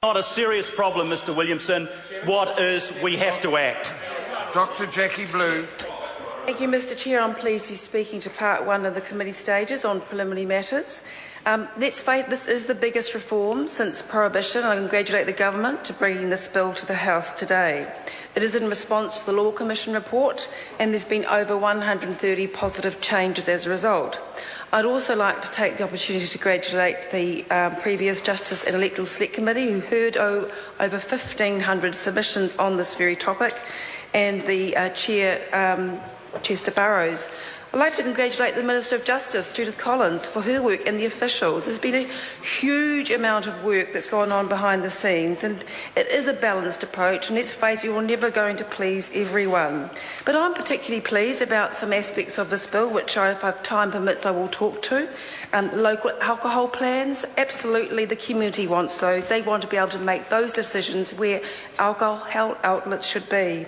Not a serious problem, Mr Williamson. What is, we have to act. Dr Jackie Blue. Thank you, Mr Chair. I'm pleased to be speaking to part one of the committee stages on preliminary matters. Let's face, this is the biggest reform since Prohibition. I congratulate the government to bringing this bill to the House today. It is in response to the Law Commission report, and there's been over 130 positive changes as a result. I'd also like to take the opportunity to congratulate the previous Justice and Electoral Select Committee, who heard over 1,500 submissions on this very topic, and the Chair, Chester Burrows. I'd like to congratulate the Minister of Justice, Judith Collins, for her work and the officials. There's been a huge amount of work that's gone on behind the scenes, and it is a balanced approach, and let's face it, you're never going to please everyone. But I'm particularly pleased about some aspects of this bill, which if time permits, I will talk to. Local alcohol plans, absolutely the community wants those. They want to be able to make those decisions where alcohol outlets should be.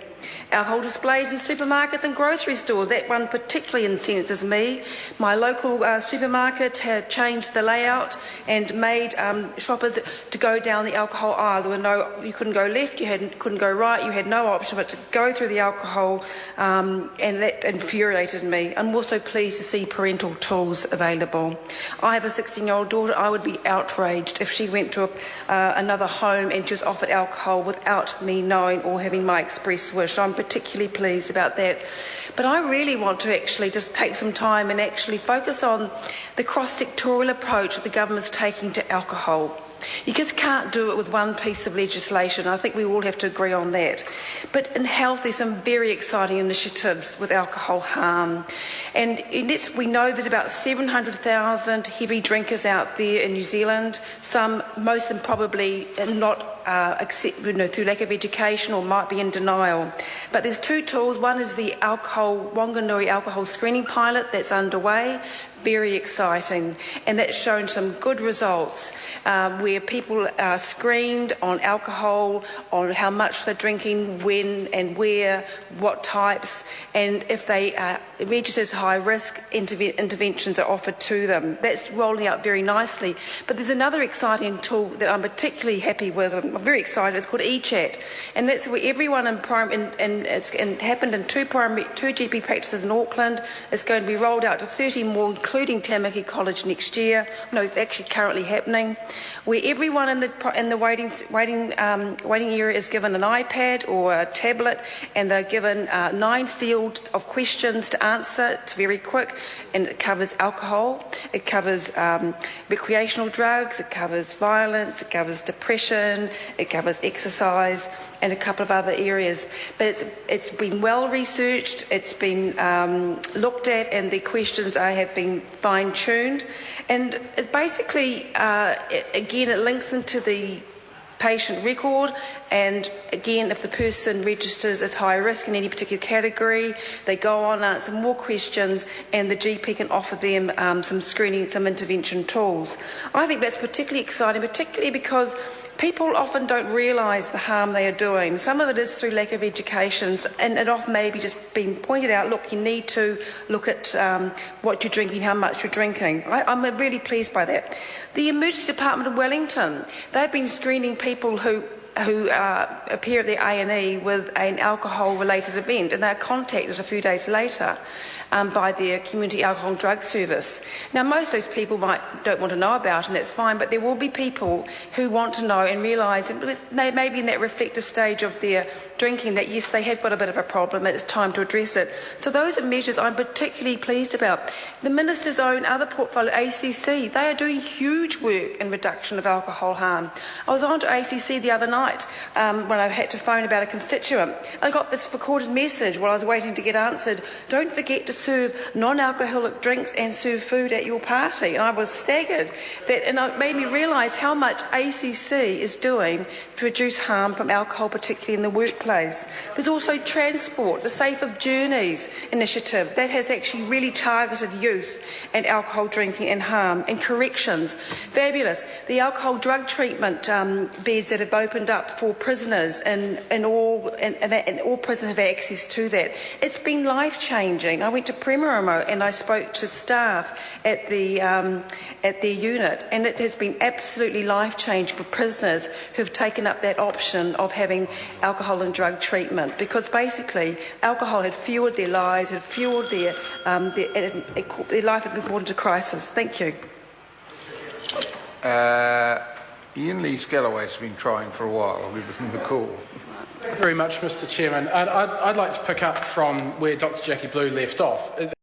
Alcohol displays in supermarkets and grocery stores, that one particularly incenses me. My local supermarket had changed the layout and made shoppers to go down the alcohol aisle. There were you couldn't go left, couldn't go right, you had no option but to go through the alcohol, and that infuriated me. I'm also pleased to see parental tools available. I have a 16-year-old daughter. I would be outraged if she went to another home and she was offered alcohol without me knowing or having my express wish. I'm particularly pleased about that. But I really want to actually just take some time and actually focus on the cross-sectorial approach that the government is taking to alcohol. You just can't do it with one piece of legislation. I think we all have to agree on that. But in health, there's some very exciting initiatives with alcohol harm. And we know there's about 700,000 heavy drinkers out there in New Zealand. Most of them probably not through lack of education or might be in denial. But there's two tools. One is the Wanganui alcohol screening pilot that's underway. Very exciting, and that's shown some good results where people are screened on alcohol, on how much they're drinking, when and where, what types, and if they are registered as high risk, interventions are offered to them. That's rolling out very nicely. But there's another exciting tool that I'm particularly happy with. I'm very excited. It's called eChat, and that's where everyone it happened in two GP practices in Auckland. It's going to be rolled out to 30 more, including Tamaki College next year. No, it's actually currently happening, where everyone in the waiting area is given an iPad or a tablet, and they're given 9 fields of questions to answer. It's very quick, and it covers alcohol, it covers recreational drugs, it covers violence, it covers depression, it covers exercise, and a couple of other areas. But it's been well researched, it's been looked at, and the questions have been fine-tuned. And it basically, again, it links into the patient record, and again, if the person registers as high risk in any particular category, they go on, answer more questions, and the GP can offer them some screening, some intervention tools. I think that's particularly exciting, particularly because people often don't realise the harm they are doing. Some of it is through lack of education, and it often may be just being pointed out, look, you need to look at what you're drinking, how much you're drinking. I'm really pleased by that. The Emergency Department of Wellington, they've been screening people who appear at their A&E with an alcohol-related event, and they're contacted a few days later by their community alcohol and drug service. Now, most of those people don't want to know about it, and that's fine, but there will be people who want to know and realise that they may be in that reflective stage of their drinking that, yes, they have got a bit of a problem, and it's time to address it. So those are measures I'm particularly pleased about. The Minister's own other portfolio, ACC, they are doing huge work in reduction of alcohol harm. I was on to ACC the other night when I had to phone about a constituent. I got this recorded message while I was waiting to get answered: don't forget to serve non-alcoholic drinks and serve food at your party. And I was staggered, and it made me realise how much ACC is doing to reduce harm from alcohol, particularly in the workplace. There's also transport, the Safer Journeys initiative that has actually really targeted youth and alcohol drinking and harm. And corrections, fabulous. The alcohol drug treatment beds that have opened up for prisoners, and all prisoners have access to that. It's been life-changing. I went to Premeramo and I spoke to staff at their unit, and it has been absolutely life-changing for prisoners who've taken up that option of having alcohol and drug treatment, because basically alcohol had fuelled their lives, had fuelled their life had been brought into crisis. Thank you. Ian Lees-Galloway's been trying for a while. I'll give him the call. Thank you very much, Mr. Chairman. I'd like to pick up from where Dr. Jackie Blue left off.